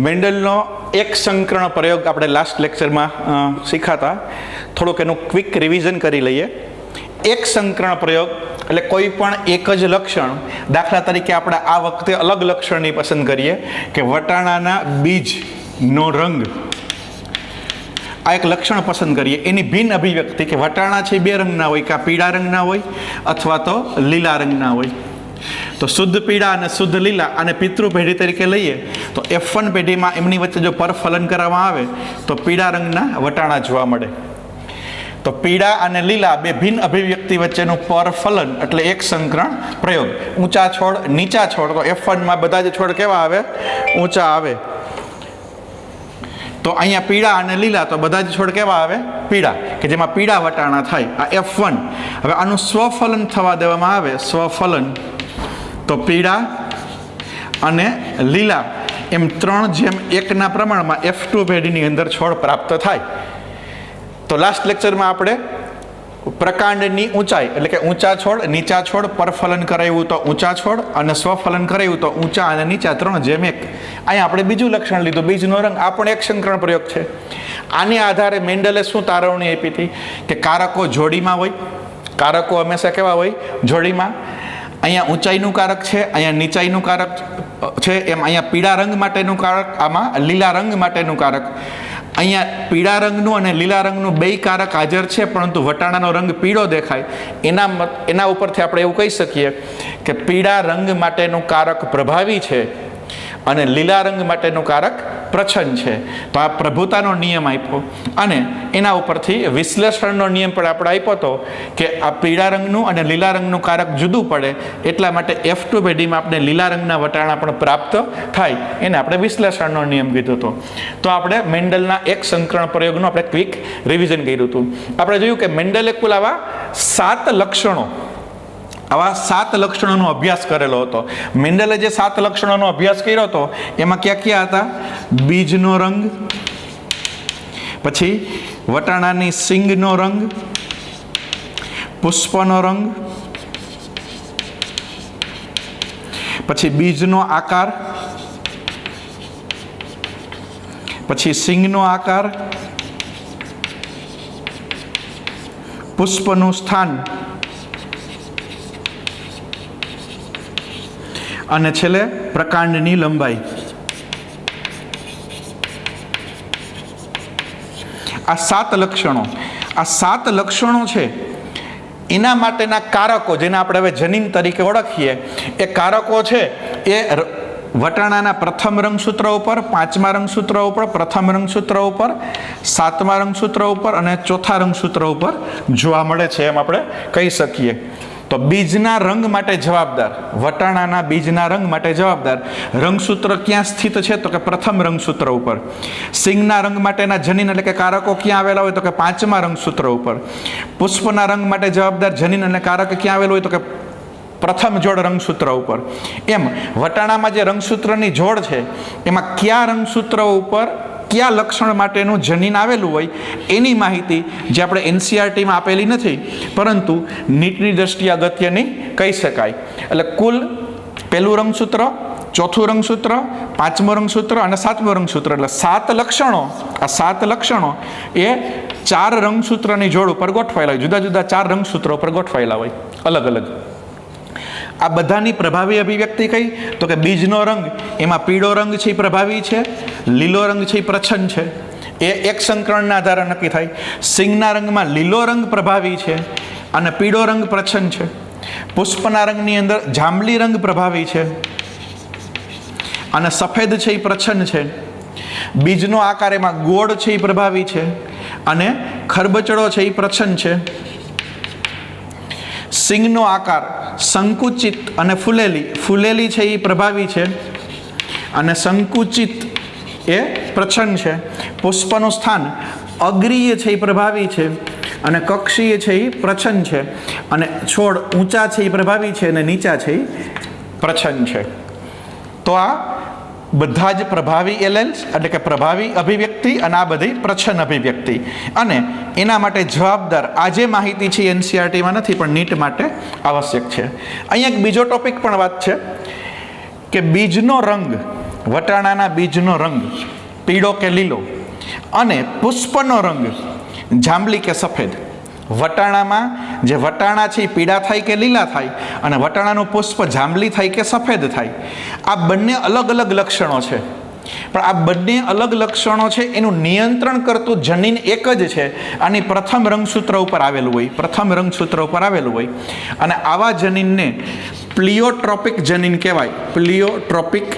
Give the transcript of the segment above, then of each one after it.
મેન્ડલનો એક સંકરણ પ્રયોગ આપણે લાસ્ટ લેક્ચરમાં શીખાતા, થોડુંક એનું ક્વિક રિવિઝન કરી લઈએ. એક સંકરણ પ્રયોગ એટલે કોઈ પણ એક જ લક્ષણ, દાખલા તરીકે આપણે આ વખતે અલગ લક્ષણની પસંદ કરીએ કે વટાણાના બીજનો રંગ, આ એક લક્ષણ પસંદ કરીએ. એની ભિન્ન અભિવ્યક્તિ કે વટાણા છે બે રંગના હોય, કાં પીળા રંગના હોય અથવા તો લીલા રંગના હોય. તો શુદ્ધ પીળા અને શુદ્ધ લીલા અને પિતૃ પેઢી તરીકે લઈએ તો F1 પેઢીમાં એમની વચ્ચે જો પરફલન કરવામાં આવે તો પીળા રંગના વટાણા જોવા મળે. તો પીળા અને લીલા બે ભિન્ન અભિવ્યક્તિ વચ્ચેનું પરફલન એટલે એક સંકરણ પ્રયોગ. ઊંચા છોડ, નીચા છોડ, તો F1માં બધા જ છોડ કેવા આવે? ઊંચા આવે. તો અહીંયા પીળા અને લીલા તો બધા જ છોડ કેવા આવે? પીળા, કે જેમાં પીળા વટાણા થાય. આ F1. હવે આનું સ્વફલન થવા દેવામાં આવે, સ્વફલન, તો પીળા અને લીલા એમ 3:1 પ્રમાણમાં F2 પેઢીની અંદર છોડ પ્રાપ્ત થાય. તો લાસ્ટ લેક્ચરમાં આપણે પ્રકાંડની ઊંચાઈ એટલે કે ઊંચા છોડ, નીચા છોડ, પરફલન કરાવ્યું તો ઊંચા છોડ અને સ્વફલન કરાવ્યું તો ઊંચા અને નીચા 3:1. અહીંયા આપણે બીજું લક્ષણ લીધું, બીજનો રંગ. આ પણ એક સંકરણ પ્રયોગ છે. આને આધારે મેન્ડલે શું તારવણી આપી હતી કે કારકો જોડીમાં હોય. કારકો હંમેશા કેવા હોય? જોડીમાં. અહીંયા ઊંચાઈનું કારક છે, અહીંયા નીચાઈનું કારક છે. એમ અહીંયા પીળા રંગ માટેનું કારક, આમાં લીલા રંગ માટેનું કારક. અહીંયા પીળા રંગનું અને લીલા રંગનું બેય કારક હાજર છે, પરંતુ વટાણાનો રંગ પીળો દેખાય. એના ઉપરથી આપણે એવું કહી શકીએ કે પીળા રંગ માટેનું કારક પ્રભાવી છે અને લીલા રંગ માટેનું કારક પ્રચ્છન્ન છે. તો આ પ્રભુતાનો નિયમ આપ્યો અને એના ઉપરથી વિશ્લેષણનો નિયમ પણ આપણે આપ્યો હતો કે આ પીળા રંગનું અને લીલા રંગનું કારક જુદું પડે, એટલા માટે F2 પેઢીમાં આપણે લીલા રંગના વટાણા પણ પ્રાપ્ત થાય. એને આપણે વિશ્લેષણનો નિયમ કીધો હતો. તો આપણે મેન્ડલના એક સંકરણ પ્રયોગનું આપણે ક્વિક રિવિઝન કર્યું હતું. આપણે જોયું કે મેન્ડલે કુલ આવા 7 લક્ષણોનો અભ્યાસ કરેલો હતો. મેન્ડલે જે 7 લક્ષણોનો અભ્યાસ કર્યો હતો એમાં ક્યાં ક્યાં હતા? બીજનો રંગ, પછી વટાણાની સિંગનો રંગ, પુષ્પનો રંગ, પછી બીજનો આકાર, પછી સિંગનો આકાર, પુષ્પનું સ્થાન અને છેલ્લે પ્રકાંડની લંબાઈ. આ 7 લક્ષણો છે. એના માટેના કારકો, જેને આપણે હવે જનીન તરીકે ઓળખીએ, એ કારકો છે એ વટાણાના પ્રથમ રંગસૂત્ર ઉપર, 5મા રંગસૂત્ર ઉપર, પ્રથમ રંગસૂત્ર ઉપર, 7મા રંગસૂત્ર ઉપર અને 4થા રંગસૂત્ર ઉપર જોવા મળે છે, એમ આપણે કહી શકીએ. તો બીજના રંગ માટે જવાબદાર, વટાણાના બીજના રંગ માટે જવાબદાર રંગસૂત્ર ક્યાં સ્થિત છે? તો કે પ્રથમ રંગસૂત્ર ઉપર. સિંગના રંગ માટેના જનીન એટલે કે કારકો ક્યાં આવેલા હોય? તો કે 5મા રંગસૂત્ર ઉપર. પુષ્પના રંગ માટે જવાબદાર જનીન અને કારક ક્યાં આવેલું હોય? તો કે પ્રથમ જોડ રંગસૂત્ર ઉપર. એમ વટાણામાં જે રંગસૂત્રની જોડ છે એમાં કયા રંગસૂત્ર ઉપર કયા લક્ષણ માટેનું જનીન આવેલું હોય એની માહિતી જે આપણે NCERTમાં આપેલી નથી, પરંતુ નીટની દ્રષ્ટિએ અગત્યની કહી શકાય. એટલે કુલ પહેલું રંગસૂત્ર, ચોથું રંગસૂત્ર, 5મું રંગસૂત્ર અને 7મું રંગસૂત્ર, એટલે 7 લક્ષણો. આ 7 લક્ષણો એ 4 રંગસૂત્રની જોડ ઉપર ગોઠવાયેલા હોય, જુદા જુદા 4 રંગસૂત્રો ઉપર ગોઠવાયેલા હોય, અલગ અલગ. આ બધાની પ્રભાવી અભિવ્યક્તિ કઈ? તો કે બીજનો રંગ, એમાં પીળો રંગ છે એ પ્રભાવી છે, લીલો રંગ છે એ પ્રચ્છન્ન છે. એ એક સંકરણના આધારે નક્કી થાય. સિંગના રંગમાં લીલો રંગ પ્રભાવી છે અને પીળો રંગ પ્રચ્છન્ન છે. પુષ્પના રંગની અંદર જાંબલી રંગ પ્રભાવી છે અને સફેદ છે એ પ્રચ્છન્ન છે. બીજનો આકાર એમાં ગોળ છે એ પ્રભાવી છે અને ખરબચડો છે એ પ્રચ્છન્ન છે. સિંગનો આકાર સંકુચિત અને ફૂલેલી છે એ પ્રભાવી છે અને સંકુચિત એ પ્રચ્છન્ન છે. પુષ્પનું સ્થાન અગ્રીય છે એ પ્રભાવી છે અને કક્ષીય છે એ પ્રચ્છન્ન છે. અને છોડ ઊંચા છે એ પ્રભાવી છે અને નીચા છે એ પ્રચ્છન્ન છે. તો આ બધા જ પ્રભાવી એલેલ્સ એટલે કે પ્રભાવી અભિવ્યક્તિ અને આ બધી પ્રચ્છન્ન અભિવ્યક્તિ, અને એના માટે જવાબદાર આ જે માહિતી છે NCERTમાં નથી પણ નીટ માટે આવશ્યક છે. અહીંયા એક બીજો ટોપિક પણ વાત છે કે બીજનો રંગ વટાણાના બીજનો રંગ પીળો કે લીલો અને પુષ્પનો રંગ જાંબલી કે સફેદ. વટાણામાં જે વટાણા છે એ પીળા થાય કે લીલા થાય અને વટાણાનું પુષ્પ જાંબલી થાય કે સફેદ થાય, આ બંને અલગ અલગ લક્ષણો છે. પણ આ બંને અલગ લક્ષણો છે એનું નિયંત્રણ કરતું જનીન એક જ છે. આની પ્રથમ રંગસૂત્ર ઉપર આવેલું હોય અને આવા જનીનને પ્લિયોટ્રોપિક જનીન કહેવાય. પ્લિયોટ્રોપિક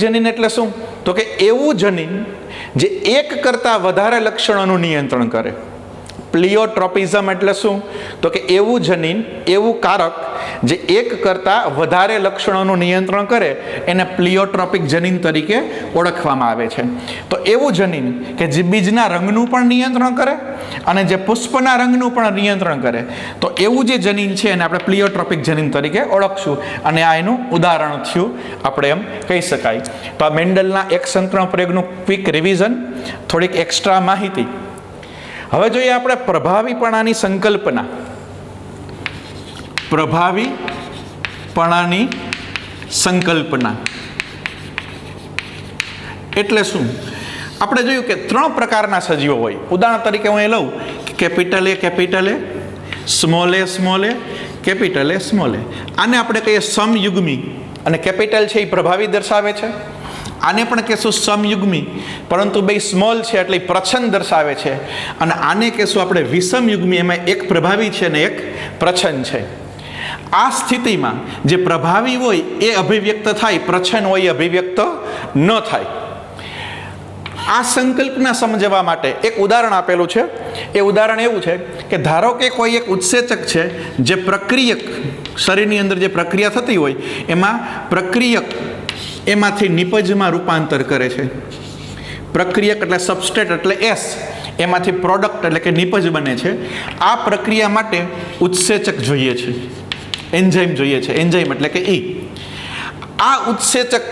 જનીન એટલે શું? તો કે એવું જનીન જે એક કરતાં વધારે લક્ષણોનું નિયંત્રણ કરે. પ્લિયોટ્રોપિઝમ એટલે શું? તો કે એવું જનીન, એવું કારક જે એક કરતાં વધારે લક્ષણોનું નિયંત્રણ કરે એને પ્લિયોટ્રોપિક જનીન તરીકે ઓળખવામાં આવે છે. તો એવું જનીન કે જે બીજના રંગનું પણ નિયંત્રણ કરે અને જે પુષ્પના રંગનું પણ નિયંત્રણ કરે, તો એવું જે જનીન છે એને આપણે પ્લિયોટ્રોપિક જનીન તરીકે ઓળખશું. અને આ એનું ઉદાહરણ થયું, આપણે એમ કહી શકાય. તો આ મેન્ડલના એક સંક્રમણ પ્રયોગનું ક્વિક રિવિઝન, થોડીક એક્સ્ટ્રા માહિતી. હવે જોઈએ આપણે પ્રભાવીપણાની સંકલ્પના. પ્રભાવીપણાની સંકલ્પના એટલે શું? આપણે જોયું કે 3 પ્રકારના સજીવો હોય. ઉદાહરણ તરીકે હું એ લઉં, કેપિટલ એ, સ્મોલ એ, કેપિટલ એ. આને આપણે કહીએ સમયુગ્મી, અને કેપિટલ છે એ પ્રભાવી દર્શાવે છે. આને પણ કહેશું સમયુગ્મી, પરંતુ બે સ્મોલ છે એટલે પ્રચ્છન્ન દર્શાવે છે. અને આને કહેશું આપણે વિષમયુગ્મી, એમાં એક પ્રભાવી છે અને એક પ્રચ્છન્ન છે. આ સ્થિતિમાં જે પ્રભાવી હોય એ અભિવ્યક્ત થાય, પ્રચ્છન્ન હોય એ અભિવ્યક્ત ન થાય. આ સંકલ્પના સમજવા માટે એક ઉદાહરણ આપેલું છે. એ ઉદાહરણ એવું છે કે ધારો કે કોઈ એક ઉત્સેચક છે જે પ્રક્રિયક, શરીરની અંદર જે પ્રક્રિયા થતી હોય એમાં પ્રક્રિયક એમાંથી નિપજમાં રૂપાંતર કરે છે. પ્રક્રિયક એટલે સબસ્ટ્રેટ એટલે એસ, એમાંથી પ્રોડક્ટ એટલે કે નિપજ બને છે. આ પ્રક્રિયા માટે ઉત્સેચક જોઈએ છે, એન્ઝાઇમ જોઈએ છે. એન્ઝાઇમ એટલે કે ઈ. આ ઉત્સેચક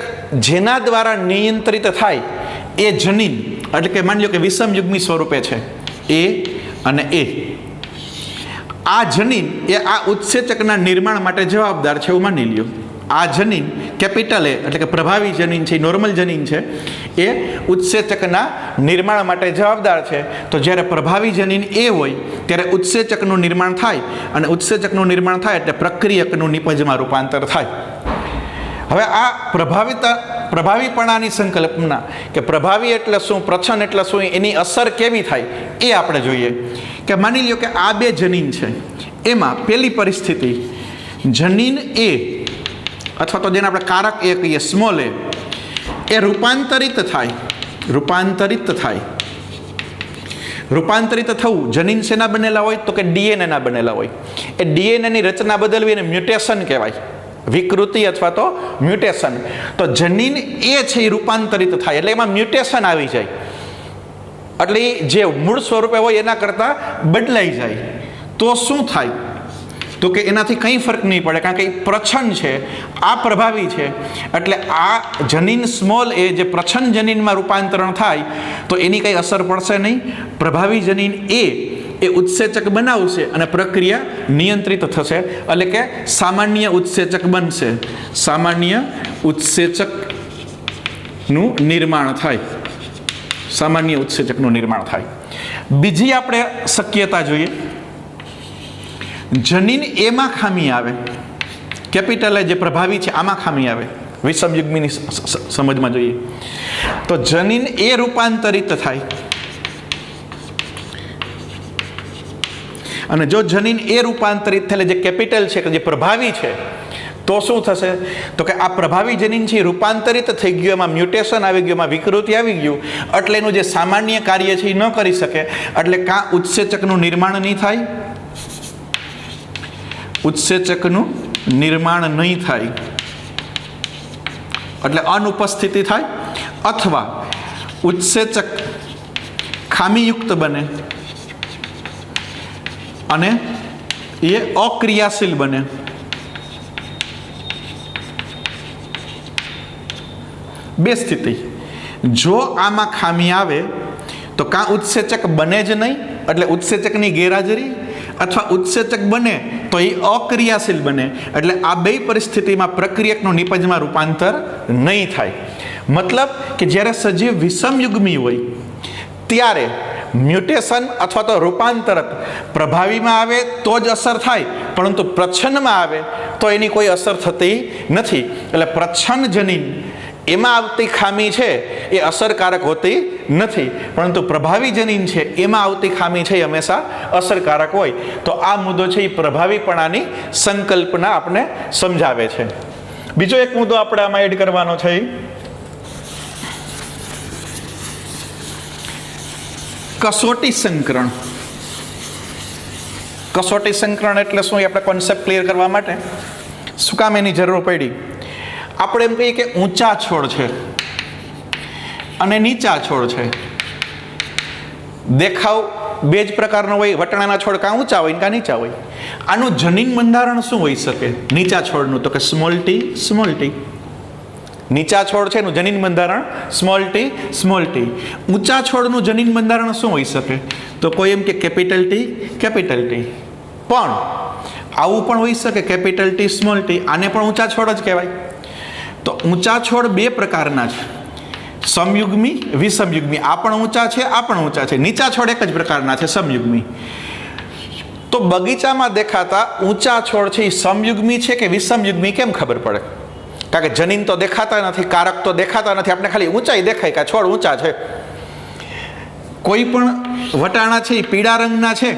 જેના દ્વારા નિયંત્રિત થાય એ જનીન, એટલે કે માની લો કે વિષમયુગ્મી સ્વરૂપે છે એ અને એ. આ જનીન એ આ ઉત્સેચકના નિર્માણ માટે જવાબદાર છે એવું માની લ્યો. આ જનીન કેપિટલ એ એટલે કે પ્રભાવી જનીન છે, નોર્મલ જનીન છે, એ ઉત્સેચકના નિર્માણ માટે જવાબદાર છે. તો જ્યારે પ્રભાવી જનીન એ હોય ત્યારે ઉત્સેચકનું નિર્માણ થાય, અને ઉત્સેચકનું નિર્માણ થાય એટલે પ્રક્રિયકનું નિપજમાં રૂપાંતર થાય. હવે આ પ્રભાવીપણાની સંકલ્પના કે પ્રભાવી એટલે શું, પ્રચ્છન્ન એટલે શું, એની અસર કેવી થાય એ આપણે જોઈએ. કે માની લ્યો કે આ બે જનીન છે, એમાં પહેલી પરિસ્થિતિ જનીન એ અથવા તો જેને આપણે કારક એ કહીએ સ્મોલ એ રૂપાંતરિત થાય. રૂપાંતરિત થવું, જનીન શેના બનેલા હોય? તો કે ડીએનએ ના બનેલા હોય. એ ડીએનએની રચના બદલવી એને મ્યુટેશન કહેવાય, વિકૃતિ અથવા તો મ્યુટેશન. તો જનીન એ છે એ રૂપાંતરિત થાય એટલે એમાં મ્યુટેશન આવી જાય, એટલે જે મૂળ સ્વરૂપે હોય એના કરતાં બદલાઈ જાય. તો શું થાય? તો કે એનાથી કંઈ ફરક નહીં પડે, કારણ કે એ પ્રચ્છન્ન છે, આ પ્રભાવી છે. એટલે આ જનીન સ્મોલ એ જે પ્રચ્છન્ન જનીનમાં રૂપાંતરણ થાય તો એની કંઈ અસર પડશે નહીં. પ્રભાવી જનીન એ ઉત્સેચક બનાવશે અને પ્રક્રિયા નિયંત્રિત થશે, એટલે કે સામાન્ય ઉત્સેચક બનશે. સામાન્ય ઉત્સેચકનું નિર્માણ થાય. બીજી આપણે શક્યતા જોઈએ, જનીન એમાં ખામી આવે, કેપિટલ જે પ્રભાવી છે આમાં ખામી આવે. વિષમયુગ્મીની સમજમાં જોઈએ તો જનીન એ રૂપાંતરિત થાય, અને જો જનીન એ રૂપાંતરિત થયેલ જે કેપિટલ છે કે જે પ્રભાવી છે, તો શું થશે? તો કે આ પ્રભાવી જનીન છે રૂપાંતરિત થઈ ગયું, એમાં મ્યુટેશન આવી ગયું, એમાં વિકૃતિ આવી ગયું, એટલે એનું જે સામાન્ય કાર્ય છે એ ન કરી શકે. એટલે કાં ઉત્સેચકનું નિર્માણ નહીં થાય, ઉત્સેચકનું નિર્માણ નહીં થાય એટલે અનુપસ્થિતિ થાય, અથવા ઉત્સેચક ખામીયુક્ત બને અને એ અક્રિયાશીલ બને. બે સ્થિતિ, જો આમાં ખામી આવે તો કાં ઉત્સેચક બને જ નહીં એટલે ઉત્સેચકની ગેરહાજરી, અથવા ઉત્સેચક બને તો તો એ અક્રિયાશીલ બને, એટલે આ બે પરિસ્થિતિમાં પ્રક્રિયકનું નિપજમાં રૂપાંતર નહીં થાય. મતલબ કે જ્યારે સજીવ વિષમયુગ્મી હોય ત્યારે મ્યુટેશન અથવા તો રૂપાંતરક પ્રભાવીમાં આવે તો જ અસર થાય, પરંતુ પ્રચ્છન્નમાં આવે તો એની કોઈ અસર થતી નથી. એટલે પ્રચ્છન્ન જનીન એમાં આવતી ખામી છે એ અસરકારક હોતી નથી, પરંતુ પ્રભાવી જનીન છે એમાં આવતી ખામી છે એ હંમેશા અસરકારક હોય. તો આ મુદ્દો છે એ પ્રભાવીપણાની સંકલ્પના આપણે સમજાવે છે. બીજો એક મુદ્દો આપણે આમાં એડ કરવાનો છે, કસોટી સંકરણ. કસોટી સંકરણ એટલે શું એ આપણે કોન્સેપ્ટ ક્લિયર કરવા માટે શું કામ એની જરૂર પડી? આપણે એમ કહીએ કે ઊંચા છોડ છે અને નીચા છોડ છે. દેખાવ બે જ પ્રકારનો હોય, વટાણાના છોડ કાં ઊંચા હોય કાં નીચા હોય. આનું જનીન બંધારણ શું હોઈ શકે નીચા છોડનું? તો કે સ્મોલ ટી સ્મોલ ટી. નીચા છોડ છે એનું જનીન બંધારણ સ્મોલ ટી. ઊંચા છોડનું જનીન બંધારણ શું હોઈ શકે? તો કોઈ એમ કે કેપિટલ ટી. પણ આવું પણ હોઈ શકે કેપિટલ ટી સ્મોલ ટી, આને પણ ઊંચા છોડ જ કહેવાય. તો ઊંચા છોડ બે પ્રકારના છે, સમયુગ્મી વિષમયુગ્મી. આ પણ ઊંચા છે, આ પણ ઊંચા છે. નીચા છોડ એક જ પ્રકારના છે, સમયુગ્મી. તો બગીચામાં દેખાતા ઊંચા છોડ છે એ સમયુગ્મી છે કે વિષમયુગ્મી કેમ ખબર પડે? કારણ કે જનીન તો દેખાતા નથી, કારક તો દેખાતા નથી, આપણે ખાલી ઊંચાઈ દેખાય કે છોડ ઊંચા છે. કોઈ પણ વટાણા છે એ પીળા રંગના છે,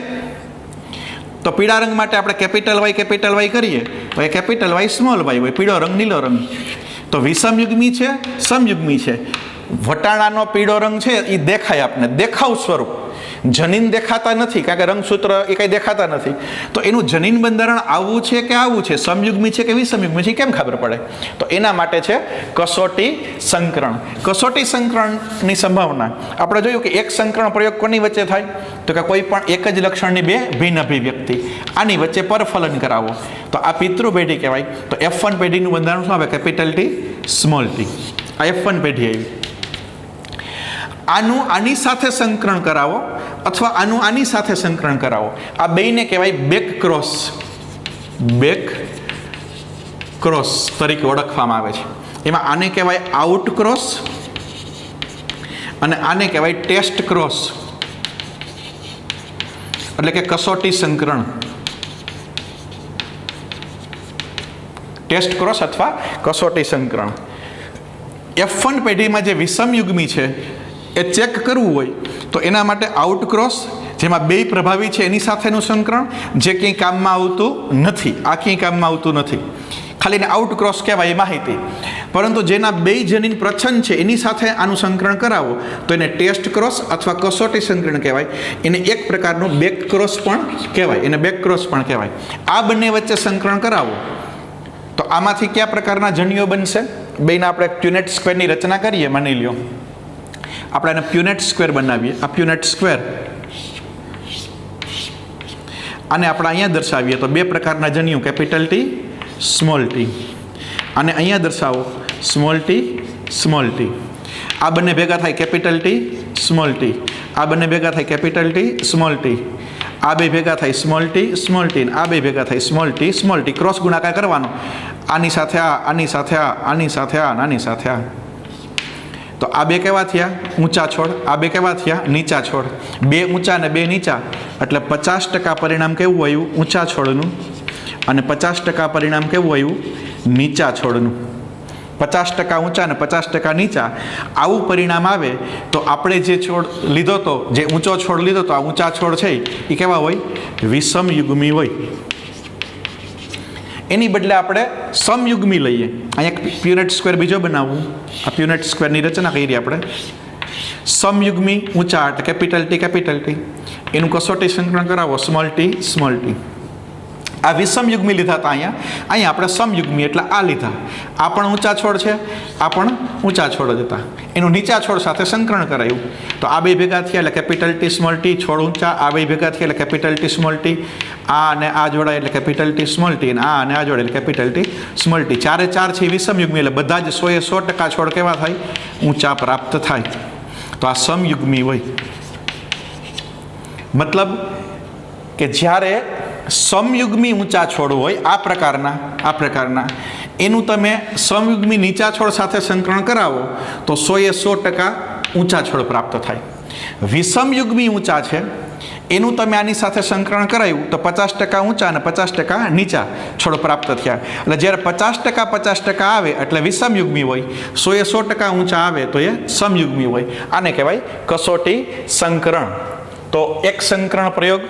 તો પીળા રંગ માટે આપણે કેપિટલ વાય કરીએ તો એ કેપિટલ વાય સ્મોલ વાય હોય, પીળો રંગ નીલો રંગ. તો વિષમયુગ્મી છે સમયુગ્મી છે. વટાણાનો પીળો રંગ છે એ દેખાય આપણને, દેખાવ સ્વરૂપ. જનીન દેખાતા નથી કારણ કે રંગસૂત્ર એ કંઈ દેખાતા નથી. તો એનું જનીન બંધારણ આવું છે કે આવું છે, સમયુગ્મી છે કે વિષમયુગ્મી છે કેમ ખબર પડે? તો એના માટે છે કસોટી સંકરણ. કસોટી સંકરણની સંભાવના આપણે જોયું કે એક સંકરણ પ્રયોગ કોની વચ્ચે થાય? તો કે કોઈ પણ એક જ લક્ષણની બે ભિન્ન અભિવ્યક્તિ, આની વચ્ચે પરફલન કરાવો. તો આ પિતૃ પેઢી કહેવાય. તો F1 પેઢીનું બંધારણ શું આવે? Capital T small T. આ F1 પેઢી આવી. આનું આની સાથે સંકરણ કરાવો અથવા આનું આની સાથે સંકરણ કરાવો, આ બેયને કહેવાય બેક ક્રોસ તરીકે ઓળખવામાં આવે છે. એમાં આને કહેવાય આઉટ ક્રોસ અને આને કહેવાય ટેસ્ટ ક્રોસ, એટલે કે કસોટી સંકરણ. ટેસ્ટ ક્રોસ અથવા કસોટી સંકરણ. F1 પેઢીમાં જે વિષમયુગ્મી છે એ ચેક કરવું હોય તો એના માટે આઉટ ક્રોસ, જેમાં બે પ્રભાવી છે એની સાથેનું સંકરણ, જે ક્યાંય કામમાં આવતું નથી. આ ક્યાંય કામમાં આવતું નથી, ખાલી ને આઉટ ક્રોસ કહેવાય એ માહિતી. પરંતુ જેના બે જનીન પ્રચ્છન્ન છે એની સાથે આનું સંકરણ કરાવો તો એને ટેસ્ટ ક્રોસ અથવા કસોટી સંકરણ કહેવાય. એને એક પ્રકારનું બેક ક્રોસ પણ કહેવાય. આ બંને વચ્ચે સંકરણ કરાવો તો આમાંથી કયા પ્રકારના જનીઓ બનશે? બેના આપણે પ્યુનેટ સ્ક્વેરની રચના કરીએ. માની લ્યો આપણે એને પ્યુનેટ સ્ક્વેર બનાવીએ. આ પ્યુનેટ સ્ક્વેર આને આપણે અહીંયા દર્શાવીએ તો બે પ્રકારના જન્યુ, કેપિટલ ટી સ્મોલ ટી. અને અહીંયા દર્શાવો સ્મોલ ટી. આ બંને ભેગા થાય કેપિટલ ટી સ્મોલ ટી. આ બંને ભેગા થાય કેપિટલ ટી સ્મોલ ટી. આ બે ભેગા થાય સ્મોલ ટી. આ બે ભેગા થાય સ્મોલ ટી. ક્રોસ ગુણાકાર કરવાનો, આની સાથે આ, આની સાથે આ, આની સાથે આ, આની સાથે આ. તો આ બે કેવા થયા? ઊંચા છોડ. આ બે કેવા થયા? નીચા છોડ. બે ઊંચા અને બે નીચા, એટલે 50% પરિણામ કેવું આવ્યું? ઊંચા છોડનું. અને 50% પરિણામ કેવું આવ્યું? નીચા છોડનું. 50% ઊંચા અને 50% નીચા. આવું પરિણામ આવે તો આપણે જે છોડ લીધો તો, જે ઊંચો છોડ લીધો તો, આ ઊંચા છોડ છે એ કેવા હોય? વિષમયુગ્મી હોય. એની બદલે આપણે સમયુગ્મી લઈએ. અહીંયા એક પ્યુનેટ સ્ક્વેર બીજો બનાવવું. આ પ્યુનેટ સ્ક્વેરની રચના કરી આપણે. સમયુગ્મી ઊંચા એટલે કેપિટલ ટી. એનું કસોટી સંકલન કરાવો સ્મોલ ટી. આ વિષમયુગ્મી લીધા હતા અહીંયા આપણે સમયુગ્મી એટલે આ લીધા. આ પણ ઊંચા છોડ છે, આ પણ ઊંચા છોડ જ હતા. એનું નીચા છોડ સાથે સંકરણ કરાયું તો આ બે ભેગા થયા એટલે કેપિટલ ટી સ્મોલ ટી. છોડ ઊંચા, આ બે ભેગા થયા એટલે કેપિટલ ટી સ્મોલ ટી. આ અને આ જોડાય એટલે કેપિટલ ટી સ્મોલ ટી. અને આ અને આ જોડાય એટલે કેપિટલ ટી સ્મોલ ટી. ચારે ચાર છે વિષમયુગ્મી, એટલે બધા જ 100% છોડ કેવા થાય? ઊંચા પ્રાપ્ત થાય. તો આ સમયુગ્મી હોય. મતલબ કે જ્યારે સમયુગ્મી ઊંચા છોડ હોય આ પ્રકારના એનું તમે સમયુગ્મી નીચા છોડ સાથે સંકરણ કરાવો તો 100% ઊંચા છોડ પ્રાપ્ત થાય. વિષમયુગ્મી ઊંચા છે એનું તમે આની સાથે સંકરણ કરાવ્યું તો 50% ઊંચા અને 50% નીચા છોડ પ્રાપ્ત થયા. એટલે જ્યારે 50% આવે એટલે વિષમયુગ્મી હોય, 100% ઊંચા આવે તો એ સમયુગ્મી હોય. આને કહેવાય કસોટી સંકરણ. તો એક સંકરણ પ્રયોગ,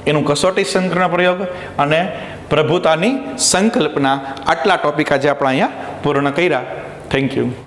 એનું કસોટી સંકરણ પ્રયોગ અને પ્રભુતાની સંકલ્પના, આટલા ટોપિક આજે આપણે અહીંયા પૂર્ણ કર્યા. Thank you.